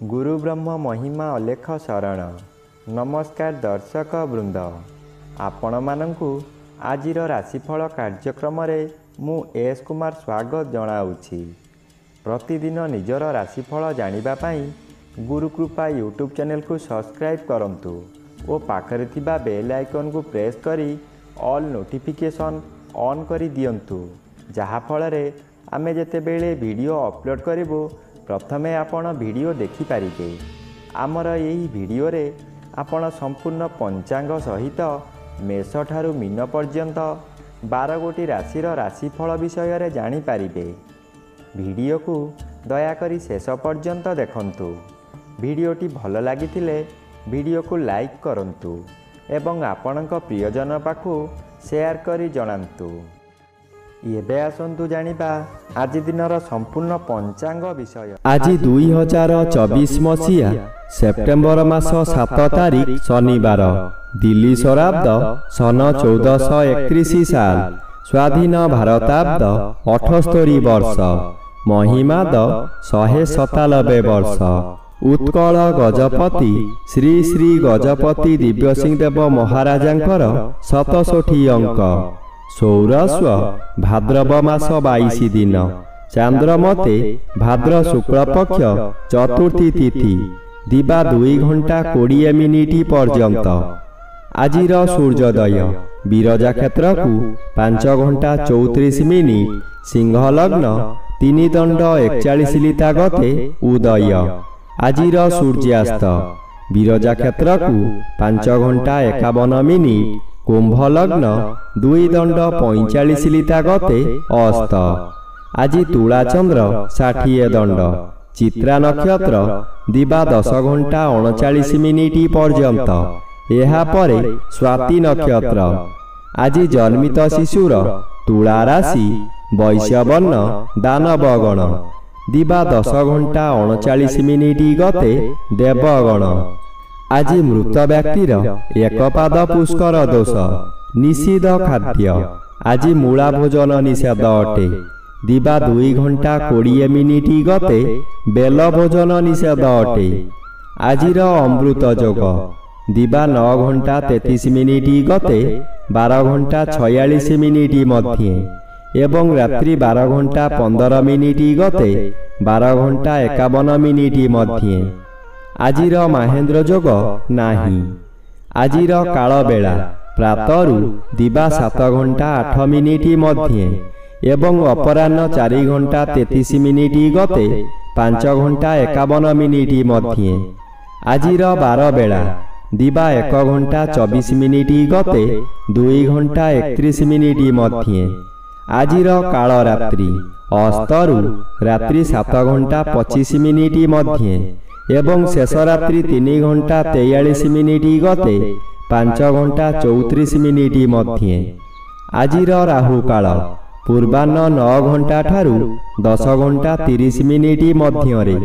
गुरु ब्रह्म महिमा अलेख शरण। नमस्कार दर्शक वृंद, आपण मानंकु आजिर राशिफल कार्यक्रम मु एस कुमार स्वागत जनाऊँगी। प्रतिदिन निजर राशिफल जानिबा पाई गुरुकृपा यूट्यूब चैनल को सब्सक्राइब करंतु और पाखरे थिबा बेल आइकन को प्रेस करी ऑल नोटिफिकेशन ऑन करी दियंतु, जहा फଳରେ आमे जेतेबेले वीडियो अपलोड करिवो प्रथमे आपण वीडियो देखि पारिबे। आमर यही वीडियो रे आपण संपूर्ण पंचांग सहित मेष ठारू मीन पर्यंत 12 गोटी राशिर राशिफल विषय रे जानि पारिबे। वीडियो को दयाकरी शेष पर्यंत देखंतु। वीडियोटी भल लागिथिले वीडियो को लाइक करंतु एवं आपणक प्रियजन पाखु शेयर करी जणांतु। एबे आसंतु जानिबा आज दिनर संपूर्ण पंचांग विषय। आज 2024 मसीहा सेप्टेम्बर मास 7 तारिख शनिवार, दिल्ली शराब्द सन 1431 साल, स्वाधीन भारताब्द 78 वर्ष, महिमाद 197 वर्ष। उत्कल गजपति श्री श्री गजपति दिव्य सिंह देव महाराजांकर 67 अंक। सौरस्व भाद्रव मास 22 दिन, चांद्रमते भाद्र शुक्ल पक्ष चतुर्थी तिथि, दिबा 2 घंटा 20 मिनिट पर्यंत। आजिर सूर्योदय विरजा क्षेत्र को 5 घंटा 34 मिनिट, सिंह लग्न 3 दंड 41 लिता गते उदय। आजिर सूर्यास्त विरजा क्षेत्र को 5 घंटा 51 मिनिट, कुंभ लग्न 2 दंड 45 लिता गते अस्त। आज तुला चंद्र 60 दंड, चित्रा नक्षत्र दिबा 10 घंटा 39 मिनिट पर्यंत। एहा परे स्वाति नक्षत्र। आज जन्मित शिशुर तुला राशि, वैश्यवर्ण दानवगण, दिबा 10 घंटा 39 मिनिट गते देवगण। आज मृत व्यक्तिर एक पाद पुष्कर दोष, निषिद्ध खाद्य। आज मूला भोजन निषेध अटे, दिबा 2 घंटा 20 मिनिट गते बेल भोजन निषेध अटे। आजिर अमृत योग दिबा 9 घंटा 33 मिनिट गते 12 घंटा 46 मिनिट मध्य, एवं रात्रि 12 घंटा 15 मिनिट गते 12 घंटा 51 मिनिट मध्य। आजिर महेंद्र योग नाही। आजिर काल बेला प्रातरु दिबा 7 घंटा 8 मिनिट मध्य, एवं अपराह्न 4 घंटा 33 मिनिट गते 5 घंटा 51 मिनिट मध्य। आजिर बार बेला दिबा 1 घंटा 24 मिनिट गते 2 घंटा 31 मिनिट मध्य। आजिर काल रात्रि अस्तरु रात्रि 7 घंटा 25 मिनिट मध्य, एवं शेष रात्रि 3 घंटा 43 मिनिट गते 5 घंटा 34 मिनिट मध्य। आजिर राहु काल पूर्वाह्न 9 घंटा ठारू 10 घंटा 30 मिनिट मध्य।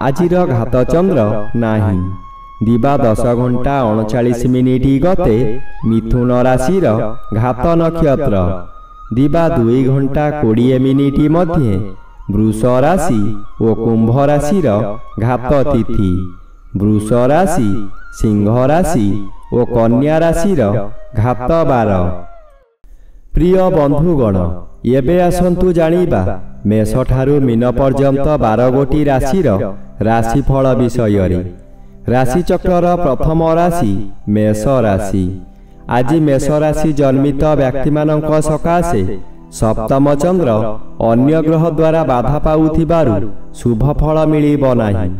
आजिर घात चंद्र नाही। दिबा 10 घंटा 39 मिनिट गते मिथुन राशिर घात नक्षत्र, दिबा 2 घंटा 20 मिनिट मध्य वृष राशि और कुंभ राशिर घात तिथि। वृष राशि, सिंह राशि और कन्या राशिर घात 12। प्रिय बंधुगण, एबे आसंतु जानिबा मेष ठारू मीन पर्यंत 12 गोटी राशिर राशिफल विषय रे। राशि चक्र प्रथम राशि मेष राशि। आज मेष राशि जन्मित व्यक्ति मानक सकाशे सप्तम चंद्र अन्य ग्रह द्वारा बाधा पाउथिबारु शुभ फल मिलिब नाही।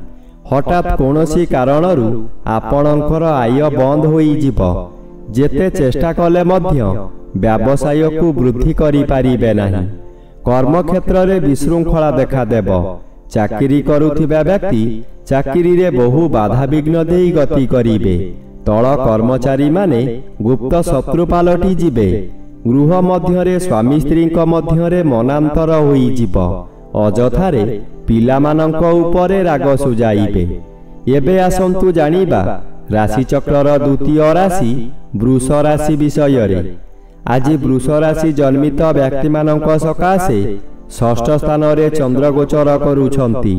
हठात कोनोसी कारणरू आपणकर आय बंद होई जिव। जेते चेष्टा कले मध्य व्यवसाय को वृद्धि करि पारिबे नाही। कर्म क्षेत्र रे विशृंखला देखा देब। चाकरी करुथिबा व्यक्ति चाकरी रे बहु बाधा विघ्न देई गति करिबे। तळ कर्मचारी माने गुप्त शत्रु पालटी जिबे। गृह मध्यरे स्वामी स्त्री मध्यरे मनांतर होई जिव। अजथारे पिलामानंक उपरे राग सुजाइबे। एबे आसंतु जानिबा राशि चक्रर द्वितीय राशि वृष राशि विषय रे। आज वृष राशि जन्मित व्यक्ति मानक सकाशे षष्ठ स्थान रे चंद्र गोचर करुछंती।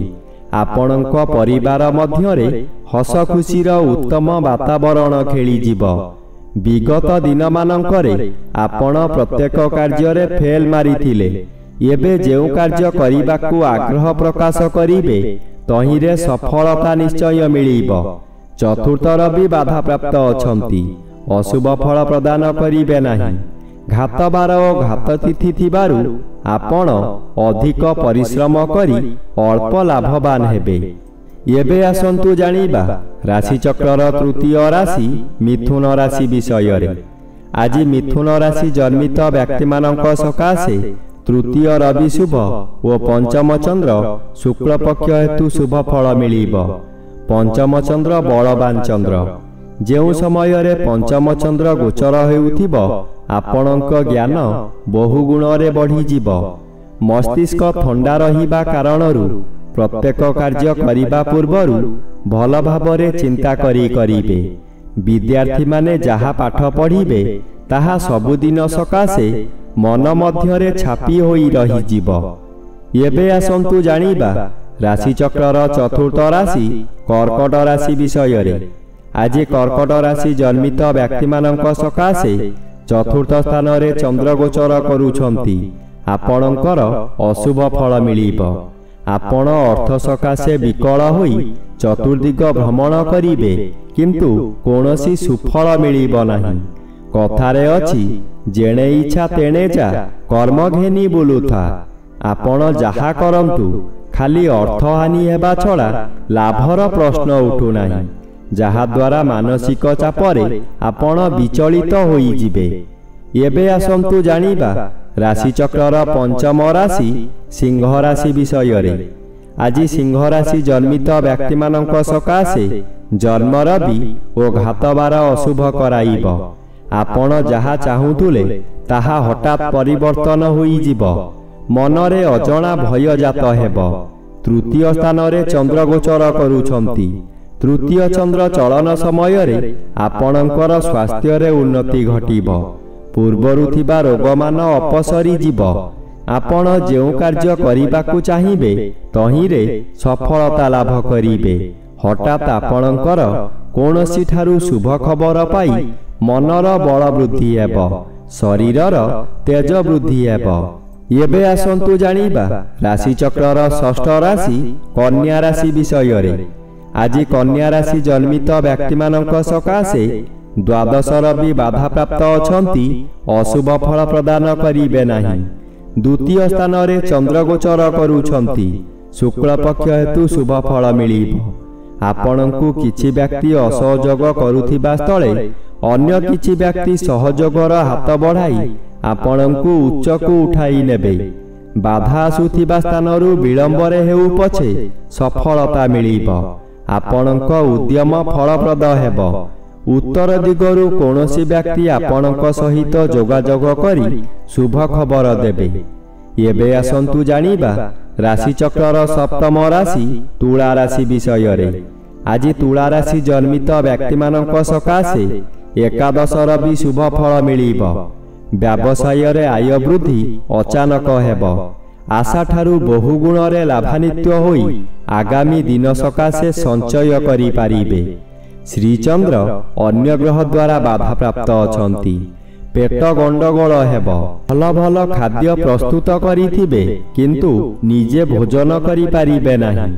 ଆପଣଙ୍କ ପରିବାର ମଧ୍ୟରେ ହସ ଖୁସିର ଉତ୍ତମ ବାତାବରଣ ଖେଳିଯିବ। ବିଗତ ଦିନମାନଙ୍କରେ ଆପଣ ପ୍ରତ୍ୟେକ କାର୍ଯ୍ୟରେ ଫେଲ୍ ମାରିଥିଲେ। ଏବେ ଯେଉଁ କାର୍ଯ୍ୟ କରିବାକୁ ଆଗ୍ରହ ପ୍ରକାଶ କରିବେ ତହିଁରେ ସଫଳତା ନିଶ୍ଚୟ ମିଳିବ। ଚତୁର୍ଥ ରବି ବାଧାପ୍ରାପ୍ତ ଅଛନ୍ତି, ଅଶୁଭ ଫଳ ପ୍ରଦାନ କରିବେ ନାହିଁ। ଘାତବାର ଓ ଘାତ ତିଥି ଥିବାରୁ ଆପଣ ଅଧିକ ପରିଶ୍ରମ କରି ଅଳ୍ପ ଲାଭବାନ ହେବେ। ଏବେ ଆସନ୍ତୁ ଜାଣିବା ରାଶିଚକ୍ରର ତୃତୀୟ ରାଶି ମିଥୁନ ରାଶି ବିଷୟରେ। ଆଜି ମିଥୁନ ରାଶି ଜନ୍ମିତ ବ୍ୟକ୍ତିମାନଙ୍କ ସକାଶେ ତୃତୀୟ ରବି ଶୁଭ ଓ ପଞ୍ଚମ ଚନ୍ଦ୍ର ଶୁକ୍ଳପକ୍ଷ ହେତୁ ଶୁଭ ଫଳ ମିଳିବ। ପଞ୍ଚମ ଚନ୍ଦ୍ର ବଳବାନ ଚନ୍ଦ୍ର। ଯେଉଁ ସମୟରେ ପଞ୍ଚମ ଚନ୍ଦ୍ର ଗୋଚର ହେଉଥିବ ଆପଣଙ୍କ ଜ୍ଞାନ ବହୁ ଗୁଣରେ ବଢ଼ିଯିବ। ମସ୍ତିଷ୍କ ଥଣ୍ଡା ରହିବା କାରଣରୁ ପ୍ରତ୍ୟେକ କାର୍ଯ୍ୟ କରିବା ପୂର୍ବରୁ ଭଲ ଭାବରେ ଚିନ୍ତା କରିବେ। ବିଦ୍ୟାର୍ଥୀମାନେ ଯାହା ପାଠ ପଢ଼ିବେ ତାହା ସବୁଦିନ ସକାଶେ ମନ ମଧ୍ୟରେ ଛାପି ହୋଇ ରହିଯିବ। ଏବେ ଆସନ୍ତୁ ଜାଣିବା ରାଶିଚକ୍ରର ଚତୁର୍ଥ ରାଶି କର୍କଟ ରାଶି ବିଷୟରେ। ଆଜି କର୍କଟ ରାଶି ଜନ୍ମିତ ବ୍ୟକ୍ତିମାନଙ୍କ ସକାଶେ ଚତୁର୍ଥ ସ୍ଥାନରେ ଚନ୍ଦ୍ର ଗୋଚର କରୁଛନ୍ତି। ଆପଣଙ୍କର ଅଶୁଭ ଫଳ ମିଳିବ। ଆପଣ ଅର୍ଥ ସକାଶେ ବିକଳ ହୋଇ ଚତୁର୍ଦିଗ ଭ୍ରମଣ କରିବେ, କିନ୍ତୁ କୌଣସି ସୁଫଳ ମିଳିବ ନାହିଁ। କଥାରେ ଅଛି, ଯେଣେ ଇଚ୍ଛା ତେଣେ ଯା, କର୍ମ ଘେନି ବୁଲୁଥା। ଆପଣ ଯାହା କରନ୍ତୁ ଖାଲି ଅର୍ଥହାନି ହେବା ଛଡ଼ା ଲାଭର ପ୍ରଶ୍ନ ଉଠୁନାହିଁ, ଯାହାଦ୍ୱାରା ମାନସିକ ଚାପରେ ଆପଣ ବିଚଳିତ ହୋଇଯିବେ। ଏବେ ଆସନ୍ତୁ ଜାଣିବା ରାଶିଚକ୍ରର ପଞ୍ଚମ ରାଶି ସିଂହ ରାଶି ବିଷୟରେ। ଆଜି ସିଂହ ରାଶି ଜନ୍ମିତ ବ୍ୟକ୍ତିମାନଙ୍କ ସକାଶେ ଜନ୍ମ ରବି ଓ ଘାତବାର ଅଶୁଭ କରାଇବ। ଆପଣ ଯାହା ଚାହୁଁଥିଲେ ତାହା ହଠାତ୍ ପରିବର୍ତ୍ତନ ହୋଇଯିବ। ମନରେ ଅଜଣା ଭୟ ଜାତ ହେବ। ତୃତୀୟ ସ୍ଥାନରେ ଚନ୍ଦ୍ର ଗୋଚର କରୁଛନ୍ତି। ତୃତୀୟ ଚନ୍ଦ୍ର ଚଳନ ସମୟରେ ଆପଣଙ୍କର ସ୍ୱାସ୍ଥ୍ୟରେ ଉନ୍ନତି ଘଟିବ। ପୂର୍ବରୁ ଥିବା ରୋଗମାନ ଅପସରି ଯିବ। ଆପଣ ଯେଉଁ କାର୍ଯ୍ୟ କରିବାକୁ ଚାହିଁବେ ତହିଁରେ ସଫଳତା ଲାଭ କରିବେ। ହଠାତ୍ ଆପଣଙ୍କର କୌଣସି ଠାରୁ ଶୁଭ ଖବର ପାଇ ମନର ବଳ ବୃଦ୍ଧି ହେବ, ଶରୀରର ତେଜ ବୃଦ୍ଧି ହେବ। ଏବେ ଆସନ୍ତୁ ଜାଣିବା ରାଶିଚକ୍ରର ଷଷ୍ଠ ରାଶି କନ୍ୟା ରାଶି ବିଷୟରେ। ଆଜି କନ୍ୟା ରାଶି ଜନ୍ମିତ ବ୍ୟକ୍ତିମାନଙ୍କ ସକାଶେ ଦ୍ୱାଦଶ ରବି ବାଧାପ୍ରାପ୍ତ ଅଛନ୍ତି, ଅଶୁଭ ଫଳ ପ୍ରଦାନ କରିବେ ନାହିଁ। ଦ୍ୱିତୀୟ ସ୍ଥାନରେ ଚନ୍ଦ୍ର ଗୋଚର କରୁଛନ୍ତି। ଶୁକ୍ଳପକ୍ଷ ହେତୁ ଶୁଭ ଫଳ ମିଳିବ। ଆପଣଙ୍କୁ କିଛି ବ୍ୟକ୍ତି ଅସହଯୋଗ କରୁଥିବା ସ୍ଥଳେ ଅନ୍ୟ କିଛି ବ୍ୟକ୍ତି ସହଯୋଗର ହାତ ବଢ଼ାଇ ଆପଣଙ୍କୁ ଉଚ୍ଚକୁ ଉଠାଇ ନେବେ। ବାଧା ଆସୁଥିବା ସ୍ଥାନରୁ ବିଳମ୍ବରେ ହେଉ ପଛେ ସଫଳତା ମିଳିବ। ଆପଣଙ୍କ ଉଦ୍ୟମ ଫଳପ୍ରଦ ହେବ। ଉତ୍ତର ଦିଗରୁ କୌଣସି ବ୍ୟକ୍ତି ଆପଣଙ୍କ ସହିତ ଯୋଗାଯୋଗ କରି ଶୁଭ ଖବର ଦେବେ। ଏବେ ଆସନ୍ତୁ ଜାଣିବା ରାଶିଚକ୍ରର ସପ୍ତମ ରାଶି ତୁଳା ରାଶି ବିଷୟରେ। ଆଜି ତୁଳା ରାଶି ଜନ୍ମିତ ବ୍ୟକ୍ତିମାନଙ୍କ ସକାଶେ ଏକାଦଶ ରବି ଶୁଭ ଫଳ ମିଳିବ। ବ୍ୟବସାୟରେ ଆୟ ବୃଦ୍ଧି ଅଚାନକ ହେବ। ଆଶାଠାରୁ ବହୁ ଗୁଣରେ ଲାଭାନ୍ୱିତ ହୋଇ ଆଗାମୀ ଦିନ ସକାଶେ ସଞ୍ଚୟ କରିପାରିବେ। ଶ୍ରୀଚନ୍ଦ୍ର ଅନ୍ୟ ଗ୍ରହ ଦ୍ୱାରା ବାଧାପ୍ରାପ୍ତ ଅଛନ୍ତି। ପେଟ ଗଣ୍ଡଗୋଳ ହେବ। ଭଲ ଭଲ ଖାଦ୍ୟ ପ୍ରସ୍ତୁତ କରିଥିବେ, କିନ୍ତୁ ନିଜେ ଭୋଜନ କରିପାରିବେ ନାହିଁ।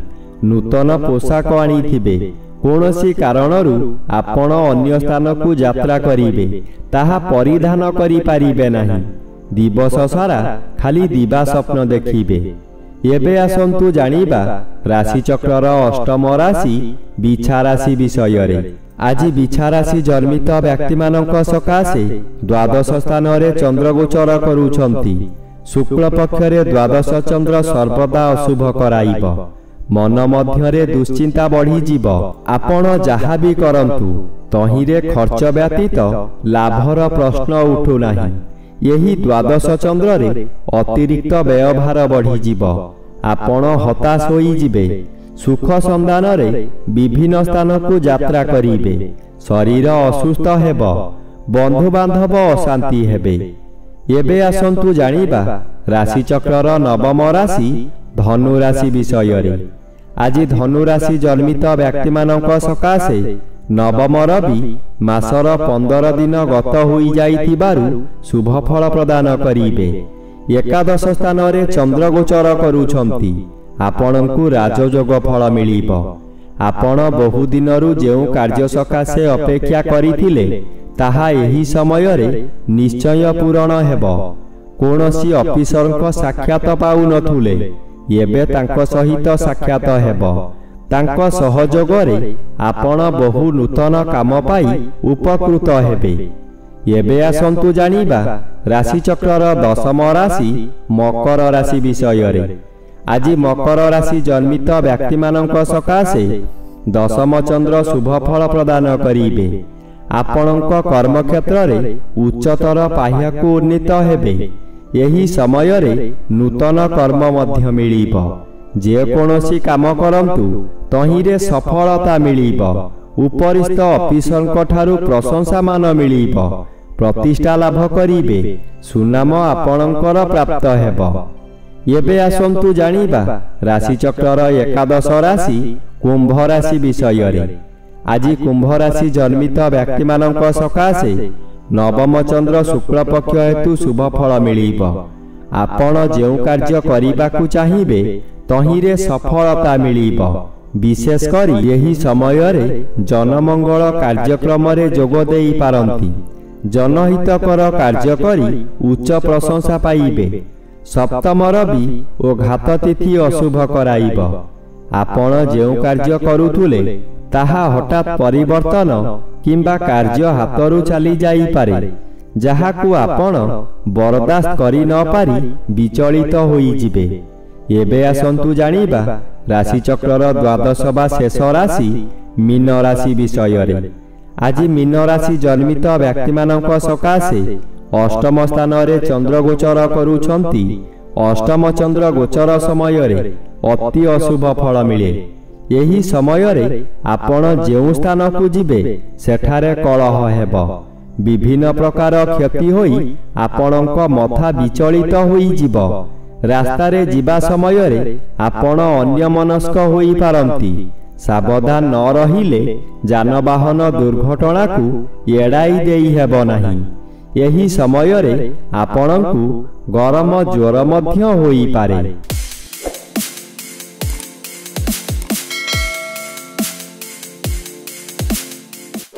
ନୂତନ ପୋଷାକ ଆଣିଥିବେ, କୌଣସି କାରଣରୁ ଆପଣ ଅନ୍ୟ ସ୍ଥାନକୁ ଯାତ୍ରା କରିବେ, ତାହା ପରିଧାନ କରିପାରିବେ ନାହିଁ। ଦିବସ ସାରା ଖାଲି ଦିବା ସ୍ୱପ୍ନ ଦେଖିବେ। ଏବେ ଆସନ୍ତୁ ଜାଣିବା ରାଶିଚକ୍ରର ଅଷ୍ଟମ ରାଶି ବିଛା ରାଶି ବିଷୟରେ। ଆଜି ବିଛା ରାଶି ଜନ୍ମିତ ବ୍ୟକ୍ତିମାନଙ୍କ ସକାଶେ ଦ୍ୱାଦଶ ସ୍ଥାନରେ ଚନ୍ଦ୍ର ଗୋଚର କରୁଛନ୍ତି। ଶୁକ୍ଳ ପକ୍ଷରେ ଦ୍ୱାଦଶ ଚନ୍ଦ୍ର ସର୍ବଦା ଅଶୁଭ କରାଇବ। ମନ ମଧ୍ୟରେ ଦୁଶ୍ଚିନ୍ତା ବଢ଼ିଯିବ। ଆପଣ ଯାହା ବି କରନ୍ତୁ ତହିଁରେ ଖର୍ଚ୍ଚ ବ୍ୟତୀତ ଲାଭର ପ୍ରଶ୍ନ ଉଠୁନାହିଁ। ଏହି ଦ୍ୱାଦଶ ଚନ୍ଦ୍ରରେ ଅତିରିକ୍ତ ବ୍ୟୟଭାର ବଢ଼ିଯିବ। ଆପଣ ହତାଶ ହୋଇଯିବେ। ସୁଖ ସନ୍ଧାନରେ ବିଭିନ୍ନ ସ୍ଥାନକୁ ଯାତ୍ରା କରିବେ। ଶରୀର ଅସୁସ୍ଥ ହେବ। ବନ୍ଧୁବାନ୍ଧବ ଅଶାନ୍ତି ହେବେ। ଏବେ ଆସନ୍ତୁ ଜାଣିବା ରାଶିଚକ୍ରର ନବମ ରାଶି ଧନୁ ରାଶି ବିଷୟରେ। ଆଜି ଧନୁ ରାଶି ଜନ୍ମିତ ବ୍ୟକ୍ତିମାନଙ୍କ ସକାଶେ ନବମ ରବି ମାସର 15 ଦିନ ଗତ ହୋଇଯାଇଥିବାରୁ ଶୁଭ ଫଳ ପ୍ରଦାନ କରିବେ। ଏକାଦଶ ସ୍ଥାନରେ ଚନ୍ଦ୍ର ଗୋଚର କରୁଛନ୍ତି। ଆପଣଙ୍କୁ ରାଜଯୋଗ ଫଳ ମିଳିବ। ଆପଣ ବହୁ ଦିନରୁ ଯେଉଁ କାର୍ଯ୍ୟ ସକାଶେ ଅପେକ୍ଷା କରିଥିଲେ ତାହା ଏହି ସମୟରେ ନିଶ୍ଚୟ ପୂରଣ ହେବ। କୌଣସି ଅଫିସରଙ୍କ ସାକ୍ଷାତ ପାଉନଥିଲେ, ଏବେ ତାଙ୍କ ସହିତ ସାକ୍ଷାତ ହେବ। ତାଙ୍କ ସହଯୋଗରେ ଆପଣ ବହୁ ନୂତନ କାମ ପାଇ ଉପକୃତ ହେବେ। ଏବେ ଆସନ୍ତୁ ଜାଣିବା ରାଶିଚକ୍ରର ଦଶମ ରାଶି ମକର ରାଶି ବିଷୟରେ। ଆଜି ମକର ରାଶି ଜନ୍ମିତ ବ୍ୟକ୍ତିମାନଙ୍କ ସକାଶେ ଦଶମ ଚନ୍ଦ୍ର ଶୁଭ ଫଳ ପ୍ରଦାନ କରିବେ। ଆପଣଙ୍କ କର୍ମକ୍ଷେତ୍ରରେ ଉଚ୍ଚତର ପାହ୍ୟାକୁ ଉନ୍ନୀତ ହେବେ। ଏହି ସମୟରେ ନୂତନ କର୍ମ ମଧ୍ୟ ମିଳିବ। ଯେକୌଣସି କାମ କରନ୍ତୁ ତହିଁରେ ସଫଳତା ମିଳିବ। ଉପରିସ୍ଥ ଅଫିସରଙ୍କ ଠାରୁ ପ୍ରଶଂସାମାନ ମିଳିବ। ପ୍ରତିଷ୍ଠା ଲାଭ କରିବେ। ସୁନାମ ଆପଣଙ୍କର ପ୍ରାପ୍ତ ହେବ। ଏବେ ଆସନ୍ତୁ ଜାଣିବା ରାଶିଚକ୍ରର ଏକାଦଶ ରାଶି କୁମ୍ଭ ରାଶି ବିଷୟରେ। ଆଜି କୁମ୍ଭ ରାଶି ଜନ୍ମିତ ବ୍ୟକ୍ତିମାନଙ୍କ ସକାଶେ ନବମ ଚନ୍ଦ୍ର ଶୁକ୍ଳପକ୍ଷ ହେତୁ ଶୁଭ ଫଳ ମିଳିବ। ଆପଣ ଯେଉଁ କାର୍ଯ୍ୟ କରିବାକୁ ଚାହିଁବେ ତହିଁରେ ସଫଳତା ମିଳିବ। ବିଶେଷ କରି ଏହି ସମୟରେ ଜନମଙ୍ଗଳ କାର୍ଯ୍ୟକ୍ରମରେ ଯୋଗ ଦେଇପାରନ୍ତି। ଜନହିତକର କାର୍ଯ୍ୟ କରି ଉଚ୍ଚ ପ୍ରଶଂସା ପାଇବେ। ସପ୍ତମ ରବି ଓ ଘାତ ତିଥି ଅଶୁଭ କରାଇବ। ଆପଣ ଯେଉଁ କାର୍ଯ୍ୟ କରୁଥିଲେ ତାହା ହଠାତ୍ ପରିବର୍ତ୍ତନ କିମ୍ବା କାର୍ଯ୍ୟ ହାତରୁ ଚାଲି ଯାଇପାରେ, ଯାହାକୁ ଆପଣ ବରଦାସ୍ତ କରି ନ ପାରି ବିଚଳିତ ହୋଇଯିବେ। ଏବେ ଆସନ୍ତୁ ଜାଣିବା ରାଶିଚକ୍ରର ଦ୍ୱାଦଶ ବା ଶେଷ ରାଶି ମୀନ ରାଶି ବିଷୟରେ। ଆଜି ମୀନ ରାଶି ଜନ୍ମିତ ବ୍ୟକ୍ତିମାନଙ୍କ ସକାଶେ ଅଷ୍ଟମ ସ୍ଥାନରେ ଚନ୍ଦ୍ର ଗୋଚର କରୁଛନ୍ତି। ଅଷ୍ଟମ ଚନ୍ଦ୍ର ଗୋଚର ସମୟରେ ଅତି ଅଶୁଭ ଫଳ ମିଳେ। ଏହି ସମୟରେ ଆପଣ ଯେଉଁ ସ୍ଥାନକୁ ଯିବେ ସେଠାରେ କଳହ ହେବ। ବିଭିନ୍ନ ପ୍ରକାର କ୍ଷତି ହୋଇ ଆପଣଙ୍କ ମଥା ବିଚଳିତ ହୋଇଯିବ। ରାସ୍ତାରେ ଯିବା ସମୟରେ ଆପଣ ଅନ୍ୟମନସ୍କ ହୋଇପାରନ୍ତି। ସାବଧାନ ନ ରହିଲେ ଯାନବାହନ ଦୁର୍ଘଟଣାକୁ ଏଡ଼ାଇ ଦେଇ ହେବ ନାହିଁ। ଏହି ସମୟରେ ଆପଣଙ୍କୁ ଗରମ ଜ୍ୱର ମଧ୍ୟ ହୋଇପାରେ।